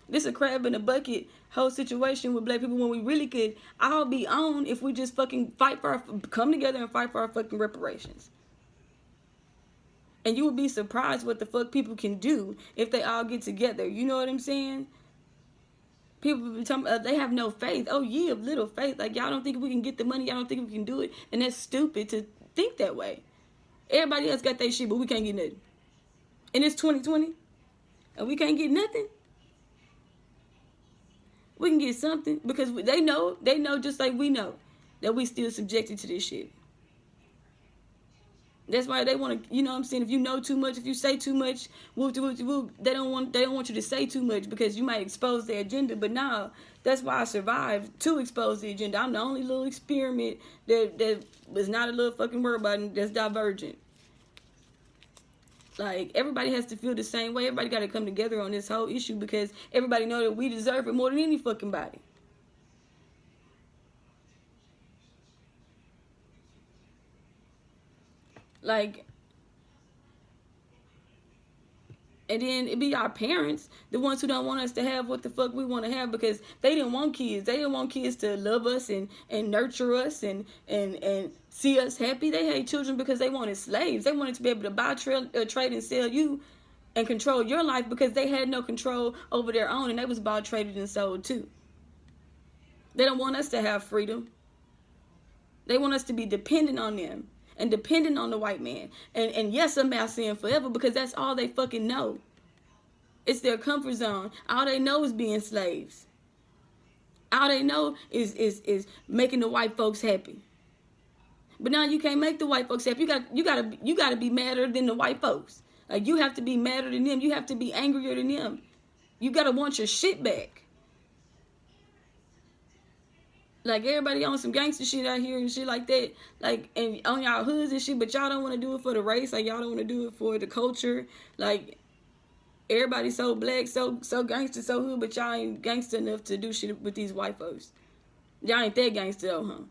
This is a crab in a bucket whole situation with black people, when we really could all be on if we just fucking come together and fight for our fucking reparations. And you would be surprised what the fuck people can do if they all get together. You know what I'm saying? People be talking, they have no faith. Oh, ye of little faith. Like, y'all don't think we can get the money. Y'all don't think we can do it. And that's stupid to think that way. Everybody else got their shit, but we can't get nothing. And it's 2020, and we can't get nothing. We can get something, because they know just like we know that we still subjected to this shit. That's why they want to, you know what I'm saying, if you know too much, if you say too much, they don't want you to say too much, because you might expose their agenda. But now, that's why I survived to expose the agenda. I'm the only little experiment that was not a little fucking word button that's divergent. Like, everybody has to feel the same way. Everybody got to come together on this whole issue, because everybody know that we deserve it more than any fucking body. Like, and then it be our parents, the ones who don't want us to have what the fuck we want to have, because they didn't want kids. They didn't want kids to love us and nurture us and see us happy. They hate children because they wanted slaves. They wanted to be able to buy, trade, and sell you and control your life, because they had no control over their own, and they was bought, traded, and sold too. They don't want us to have freedom. They want us to be dependent on them. And dependent on the white man. And yes, I'm not saying forever, because that's all they fucking know. It's their comfort zone. All they know is being slaves. All they know is making the white folks happy. But now you can't make the white folks happy. You gotta be madder than the white folks. Like, you have to be madder than them. You have to be angrier than them. You gotta want your shit back. Like, everybody on some gangster shit out here and shit like that. Like, and on y'all hoods and shit, but y'all don't want to do it for the race. Like, y'all don't want to do it for the culture. Like, everybody so black, so gangster, so hood, but y'all ain't gangster enough to do shit with these white folks. Y'all ain't that gangster though, huh?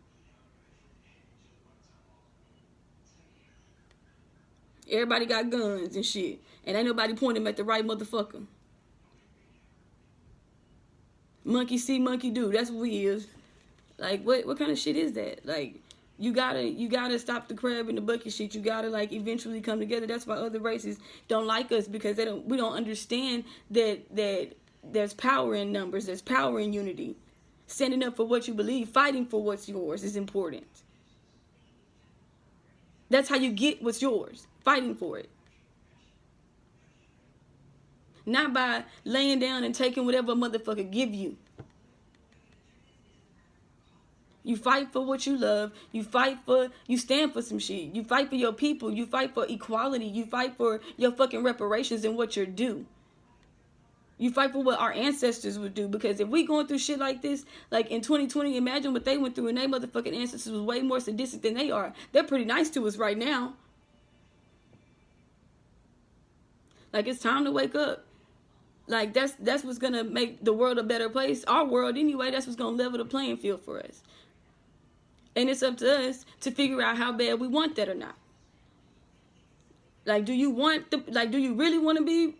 Everybody got guns and shit, and ain't nobody pointing them at the right motherfucker. Monkey see, monkey do. That's what we is. Like, what kind of shit is that? Like, you gotta stop the crab in the bucket shit. You gotta, like, eventually come together. That's why other races don't like us, because we don't understand that there's power in numbers. There's power in unity. Standing up for what you believe, fighting for what's yours is important. That's how you get what's yours. Fighting for it. Not by laying down and taking whatever a motherfucker give you. You fight for what you love. You stand for some shit. You fight for your people. You fight for equality. You fight for your fucking reparations and what you're due. You fight for what our ancestors would do. Because if we going through shit like this, like in 2020, imagine what they went through, and their motherfucking ancestors was way more sadistic than they are. They're pretty nice to us right now. Like, it's time to wake up. Like, that's what's gonna make the world a better place. Our world anyway, that's what's gonna level the playing field for us. And it's up to us to figure out how bad we want that or not. Like, do you really want to be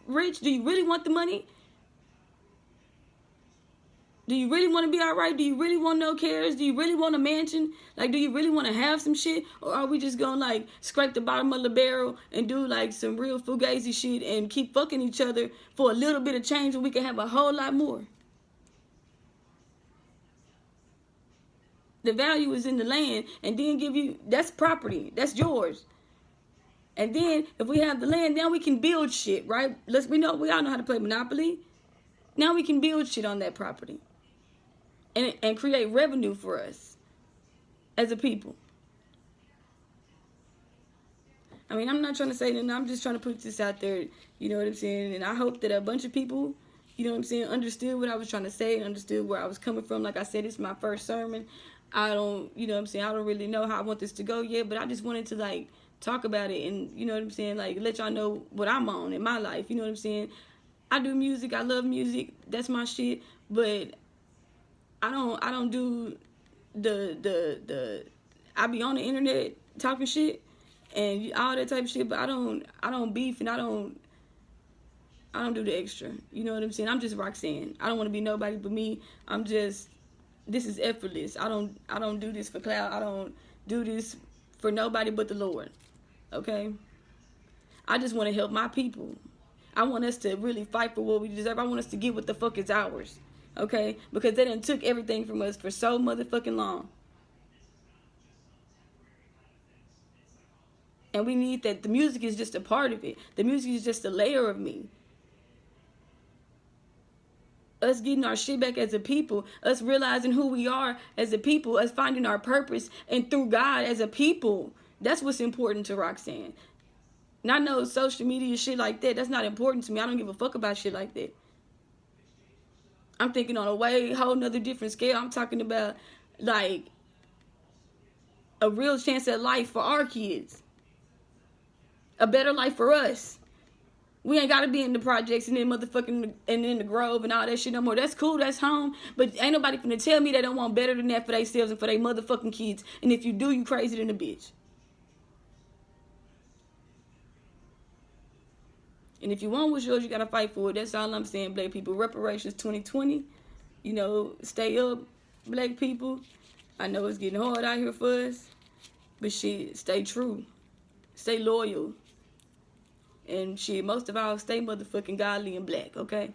rich? Do you really want the money? Do you really want to be all right? Do you really want no cares? Do you really want a mansion? Like, do you really want to have some shit? Or are we just going to, like, scrape the bottom of the barrel and do, like, some real fugazi shit and keep fucking each other for a little bit of change when we can have a whole lot more? The value is in the land, and then give you, that's property. That's yours. And then, if we have the land, now we can build shit, right? We all know how to play Monopoly. Now we can build shit on that property. And create revenue for us as a people. I mean, I'm not trying to say that, I'm just trying to put this out there, you know what I'm saying? And I hope that a bunch of people, you know what I'm saying, understood what I was trying to say and understood where I was coming from. Like I said, it's my first sermon. I don't, you know what I'm saying, I don't really know how I want this to go yet, but I just wanted to, like, talk about it and, you know what I'm saying, like, let y'all know what I'm on in my life, you know what I'm saying? I do music, I love music, that's my shit, but I don't do I be on the internet talking shit and all that type of shit, but I don't beef and I don't do the extra. You know what I'm saying? I'm just Roxanne. I don't want to be nobody but me. This is effortless. I don't do this for clout. I don't do this for nobody but the Lord. Okay? I just want to help my people. I want us to really fight for what we deserve. I want us to get what the fuck is ours. Okay? Because they done took everything from us for so motherfucking long. And we need that. The music is just a part of it. The music is just a layer of me. Us getting our shit back as a people. Us realizing who we are as a people. Us finding our purpose. And through God as a people. That's what's important to Roxanne. Not no social media shit like that. That's not important to me. I don't give a fuck about shit like that. I'm thinking on a whole nother different scale. I'm talking about, like, a real chance at life for our kids. A better life for us. We ain't got to be in the projects and then motherfucking and in the Grove and all that shit no more. That's cool. That's home. But ain't nobody finna tell me they don't want better than that for themselves and for their motherfucking kids. And if you do, you crazy than a bitch. And if you want what's yours, you got to fight for it. That's all I'm saying, black people. Reparations 2020. You know, stay up, black people. I know it's getting hard out here for us. But shit, stay true. Stay loyal. And shit, most of all, stay motherfucking godly and black, okay?